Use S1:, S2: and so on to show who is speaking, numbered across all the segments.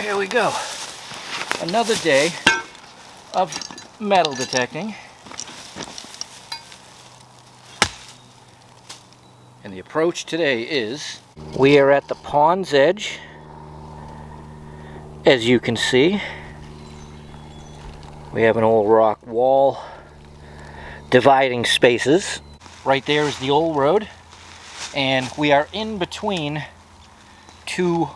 S1: here we go. Another day of metal detecting. And the approach today is, we are at the pond's edge, as you can see. We have an old rock wall dividing spaces. Right there is the old road, and we are in between two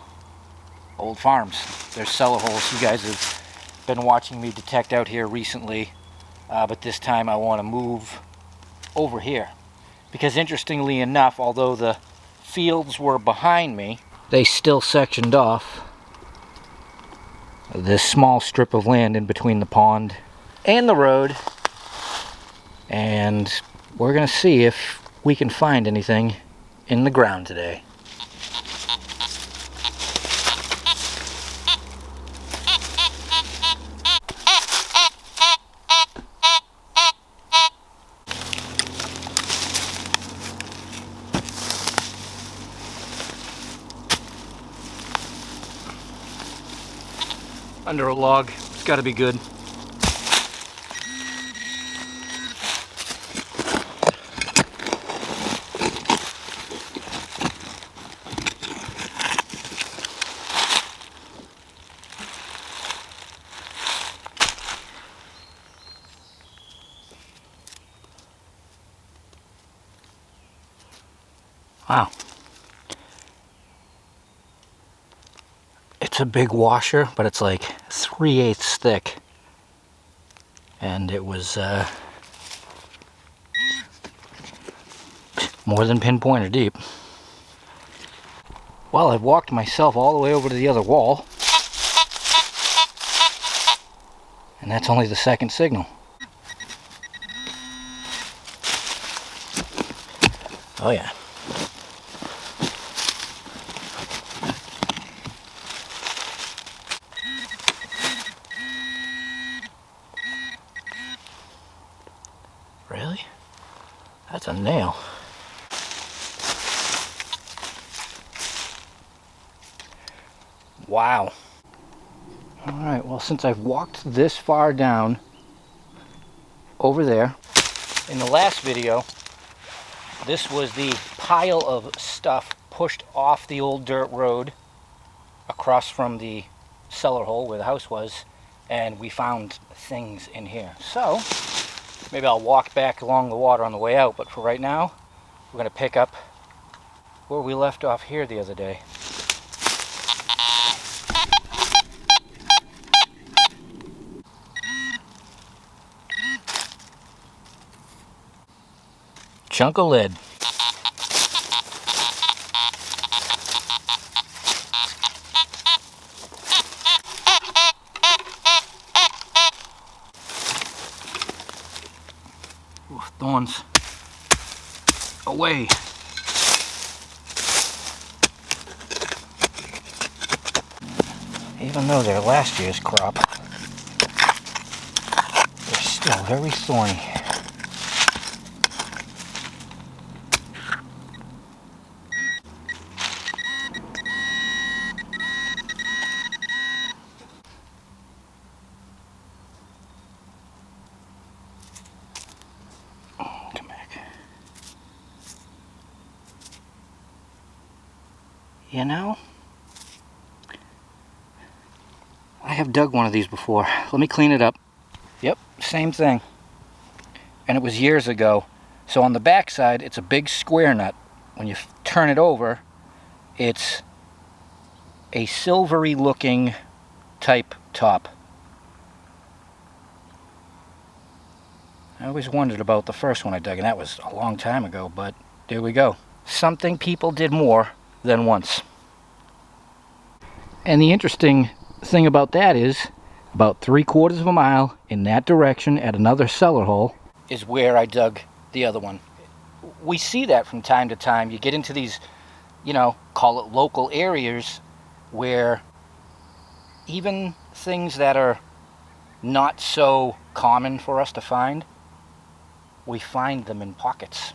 S1: old farms. There's cellar holes. You guys have been watching me detect out here recently, but this time I want to move over here. Because interestingly enough, although the fields were behind me, they still sectioned off this small strip of land in between the pond and the road. And we're going to see if we can find anything in the ground today. Under a log, it's got to be good. Wow. It's a big washer, but it's like 3/8 thick. And it was more than pinpointer deep. Well, I've walked myself all the way over to the other wall. And that's only the second signal. Oh yeah. Really? That's a nail. Wow. Alright, well, since I've walked this far down over there, in the last video, this was the pile of stuff pushed off the old dirt road across from the cellar hole where the house was, and we found things in here. So maybe I'll walk back along the water on the way out, but for right now, we're going to pick up where we left off here the other day. Chunk of lead. Ooh, thorns. Away. Even though they're last year's crop, they're still very thorny. Come back. You know, I have dug one of these before. Let me clean it up. Yep, same thing. And it was years ago. So on the back side, it's a big square nut. When you turn it over, it's a silvery looking type top. I always wondered about the first one I dug, and that was a long time ago, but there we go. Something people did more than once. And the interesting thing about that is, about 3/4 of a mile in that direction at another cellar hole is where I dug the other one. We see that from time to time. You get into these, you know, call it local areas where even things that are not so common for us to find, we find them in pockets.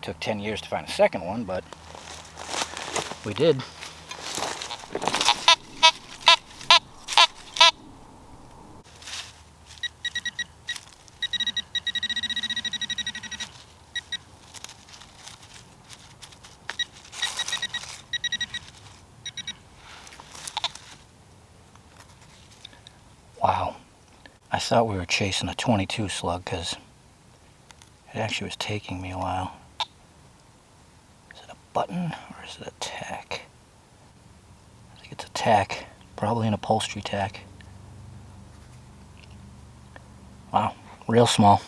S1: Took 10 years to find a second one, but we did. I thought we were chasing a 22 slug because it actually was taking me a while. Is it a button or is it a tack? I think it's a tack, probably an upholstery tack. Wow, real small.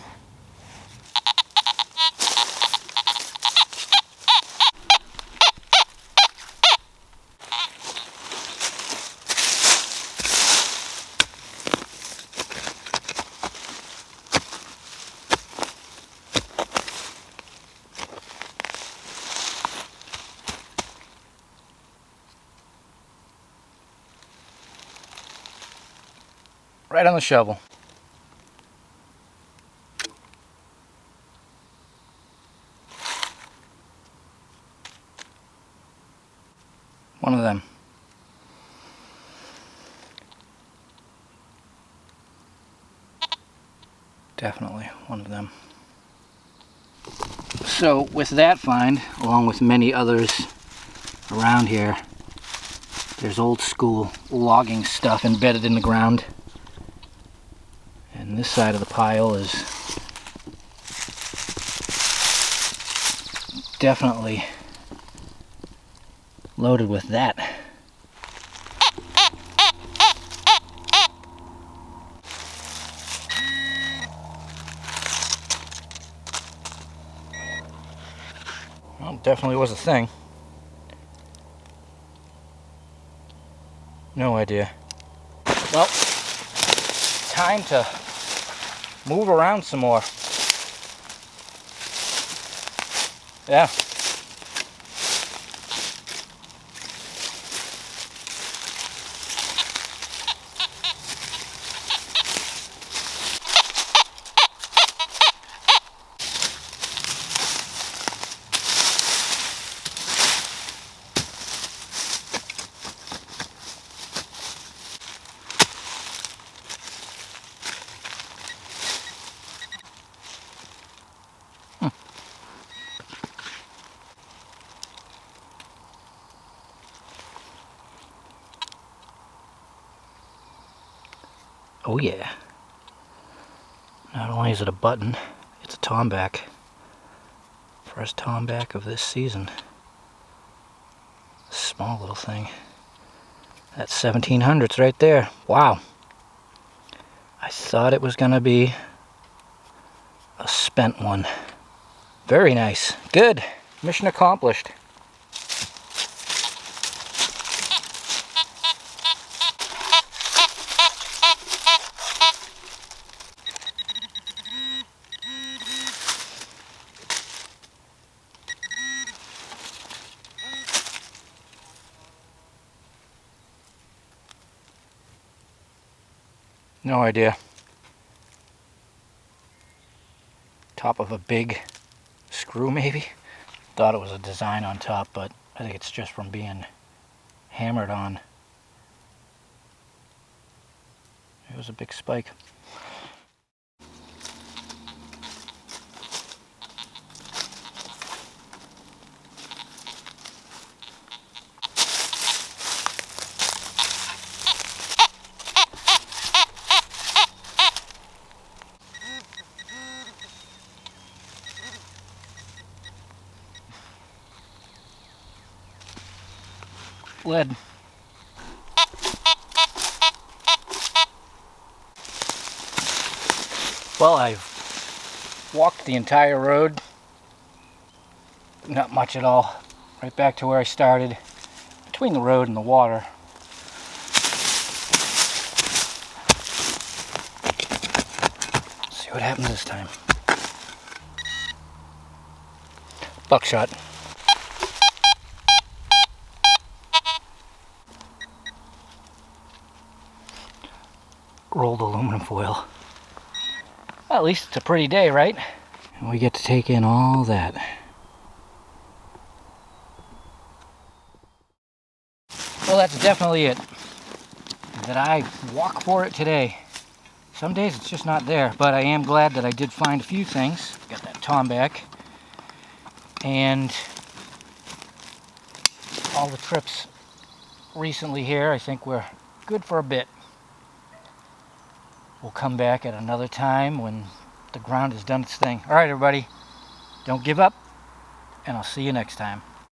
S1: Right on the shovel. One of them. Definitely one of them. So with that find, along with many others around here, there's old school logging stuff embedded in the ground. And this side of the pile is definitely loaded with that. Well, definitely was a thing. No idea. Well, time to move around some more. Yeah. Oh yeah. Not only is it a button, it's a tomback. First tomback of this season. Small little thing. That's 1700s right there. Wow. I thought it was gonna be a spent one. Very nice. Good. Mission accomplished. No idea. Top of a big screw maybe? Thought it was a design on top, but I think it's just from being hammered on. It was a big spike. Lead. Well, I've walked the entire road. Not much at all. Right back to where I started. Between the road and the water. Let's see what happens this time. Buckshot. Rolled aluminum foil. Well, at least it's a pretty day, right? And we get to take in all that. Well, that's definitely it. That I walk for it today. Some days it's just not there, but I am glad that I did find a few things. Got that tomback. And all the trips recently here, I think we're good for a bit. we'll come back at another time when the ground has done its thing. All right, everybody, don't give up, and I'll see you next time.